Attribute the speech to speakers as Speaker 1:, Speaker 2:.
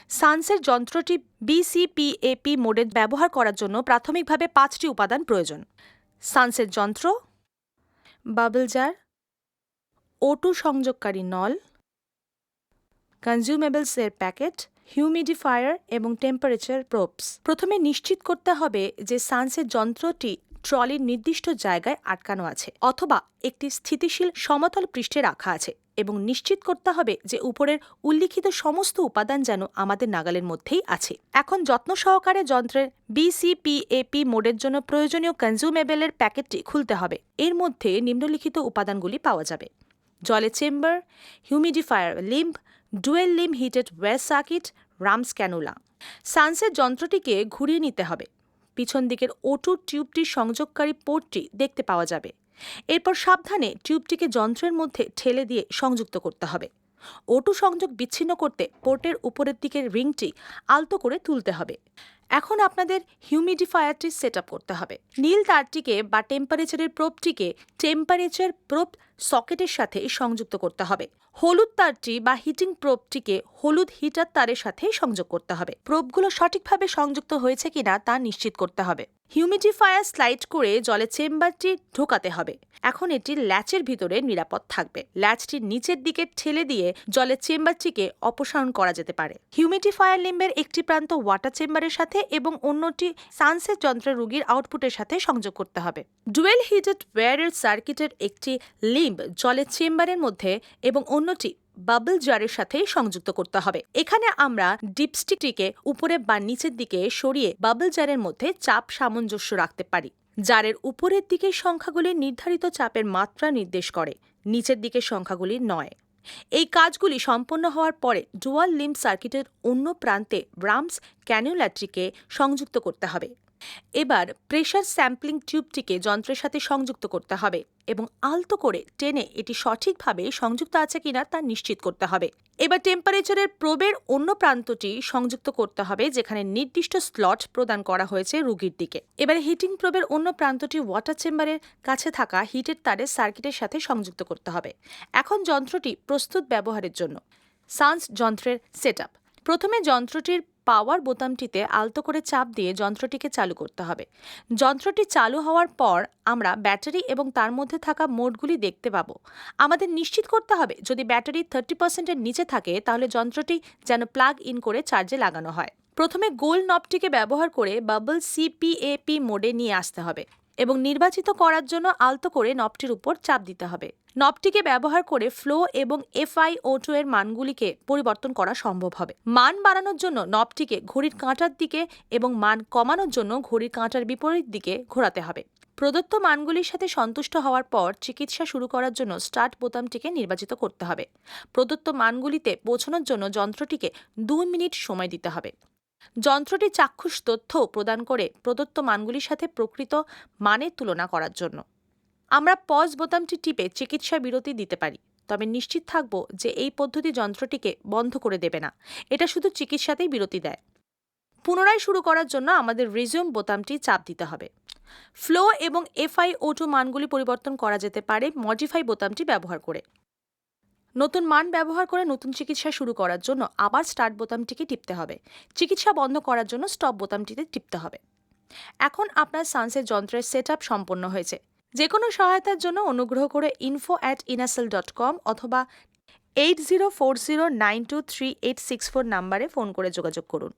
Speaker 1: সানসের যন্ত্রটি bCPAP মোডে ব্যবহার করার জন্য প্রাথমিকভাবে 5টি উপাদান প্রয়োজন। সানসের যন্ত্র, বাবল জার, O2 সংযোগকারী নল, কনজিউমেবলসের প্যাকেট, হিউমিডিফায়ার এবং টেম্পারেচার প্রোবস। প্রথমে নিশ্চিত করতে হবে যে সানসের যন্ত্রটি ট্রলির নির্দিষ্ট জায়গায় আটকানো আছে অথবা একটি স্থিতিশীল সমতল পৃষ্ঠে রাখা আছে এবং নিশ্চিত করতে হবে যে উপরের উল্লিখিত সমস্ত উপাদান যেন আমাদের নাগালের মধ্যেই আছে। এখন যত্ন সহকারে যন্ত্রের bCPAP মোডের জন্য প্রয়োজনীয় কনজিউমেবলের প্যাকেটটি খুলতে হবে। এর মধ্যে নিম্নলিখিত উপাদানগুলি পাওয়া যাবে: জলের chamber, humidifier limb, dual limb heated wire circuit, RAMs cannula. সানসের যন্ত্রটিকে ঘুরিয়ে নিতে হবে। পিছন দিকের O2 টিউবটির সংযোগকারী পোর্টটি দেখতে পাওয়া যাবে। এরপর সাবধানে টিউবটিকে যন্ত্রের মধ্যে ঠেলে দিয়ে সংযুক্ত করতে হবে। O2 সংযোগ বিচ্ছিন্ন করতে পোর্টের উপরের দিকের রিংটি আলতো করে তুলতে হবে। এখন আপনাদের হিউমিডিফায়ারটি সেট আপ করতে হবে। নীল তারটিকে বা টেম্পারেচারের প্রোবটিকে টেম্পারেচার প্রোব সকেটের সাথে সংযুক্ত করতে হবে। হলুদ তারটি বা হিটিং প্রোবটিকে হলুদ হিটার তারের সাথে সংযোগ করতে হবে। প্রোবগুলো সঠিকভাবে সংযুক্ত হয়েছে কিনা তা নিশ্চিত করতে হবে। হিউমিডিফায়ার স্লাইড করে জলের চেম্বারটি ঢোকাতে হবে। এখন এটি ল্যাচের ভিতরে নিরাপদ থাকবে। ল্যাচটির নিচের দিকে ঠেলে দিয়ে জলের চেম্বারটিকে অপসারণ করা যেতে পারে। হিউমিডিফায়ার লিম্বের একটি প্রান্ত ওয়াটার চেম্বারের সাথে এবং অন্যটি সানসের যন্ত্রের রোগীর আউটপুটের সাথে সংযোগ করতে হবে। ডুয়েল হিটেড ওয়্যারের সার্কিটের একটি লিম্ব জলের চেম্বারের মধ্যে এবং অন্যটি বাবল জারের সাথে সংযুক্ত করতে হবে। এখানে আমরা ডিপস্টিকটিকে উপরে বা নিচের দিকে সরিয়ে বাবল জারের মধ্যে চাপ সামঞ্জস্য রাখতে পারি। জারের উপরের দিকের সংখ্যাগুলি নির্ধারিত চাপের মাত্রা নির্দেশ করে, নিচের দিকের সংখ্যাগুলি নয়। এই কাজগুলি সম্পন্ন হওয়ার পরে ডুয়াল লিম্ব সার্কিটের অন্য প্রান্তে রামস ক্যানুলাটিকে সংযুক্ত করতে হবে। এবার প্রেশার স্যাম্পলিং টিউবটিকে যন্ত্রের সাথে সংযুক্ত করতে হবে এবং আলতো করে টেনে এটি সঠিকভাবে সংযুক্ত আছে কিনা তা নিশ্চিত করতে হবে। এবার টেম্পারেচারের প্রোবের অন্য প্রান্তটি সংযুক্ত করতে হবে যেখানে নির্দিষ্ট স্লট প্রদান করা হয়েছে রোগীর দিকে। এবার হিটিং প্রোবের অন্য প্রান্তটি ওয়াটার চেম্বারের কাছে থাকা হিটের তারের সার্কিটের সাথে সংযুক্ত করতে হবে। এখন যন্ত্রটি প্রস্তুত ব্যবহারের জন্য। সানস যন্ত্রের সেটআপ। প্রথমে যন্ত্রটির পাওয়ার বোতামটিতে আলতো করে চাপ দিয়ে যন্ত্রটিকে চালু করতে হবে। যন্ত্রটি চালু হওয়ার পর আমরা ব্যাটারি এবং তার মধ্যে থাকা মোডগুলি দেখতে পাবো। আমাদের নিশ্চিত করতে হবে যদি ব্যাটারি 30%-এর নিচে থাকে তাহলে যন্ত্রটি যেন প্লাগ ইন করে চার্জে লাগানো হয়। প্রথমে গোল নবটিকে ব্যবহার করে বাবল CPAP মোডে নিয়ে আসতে হবে এবং নির্বাচিত করার জন্য আলতো করে নবটির উপর চাপ দিতে হবে। নবটিকে ব্যবহার করে ফ্লো এবং FiO2 এর মানগুলিকে পরিবর্তন করা সম্ভব হবে। মান বাড়ানোর জন্য নবটিকে ঘড়ির কাঁটার দিকে এবং মান কমানোর জন্য ঘড়ির কাঁটার বিপরীত দিকে ঘোরাতে হবে। প্রদত্ত মানগুলির সাথে সন্তুষ্ট হওয়ার পর চিকিৎসা শুরু করার জন্য স্টার্ট বোতামটিকে নির্বাচিত করতে হবে। প্রদত্ত মানগুলিতে পৌঁছানোর জন্য যন্ত্রটিকে 2 মিনিট সময় দিতে হবে। যন্ত্রটি চাক্ষুষ তথ্য প্রদান করে প্রদত্ত মানগুলির সাথে প্রকৃত মানের তুলনা করার জন্য। আমরা পজ বোতামটি টিপে চিকিৎসা বিরতি দিতে পারি, তবে নিশ্চিত থাকব যে এই পদ্ধতি যন্ত্রটিকে বন্ধ করে দেবে না, এটা শুধু চিকিৎসাতেই বিরতি দেয়। পুনরায় শুরু করার জন্য আমাদের রিজিউম বোতামটি চাপ দিতে হবে। ফ্লো এবং FiO2 মানগুলি পরিবর্তন করা যেতে পারে মডিফাই বোতামটি ব্যবহার করে। নতুন মান ব্যবহার করে নতুন চিকিৎসা শুরু করার জন্য আবার স্টার্ট বোতামটিকে টিপতে হবে। চিকিৎসা বন্ধ করার জন্য স্টপ বোতামটিতে টিপতে হবে। এখন আপনার সানসের যন্ত্রের সেটআপ সম্পন্ন হয়েছে। যে কোনো সহায়তার জন্য অনুগ্রহ করে info@innaccel.com অথবা 8040923864 নাম্বারে ফোন করে যোগাযোগ করুন।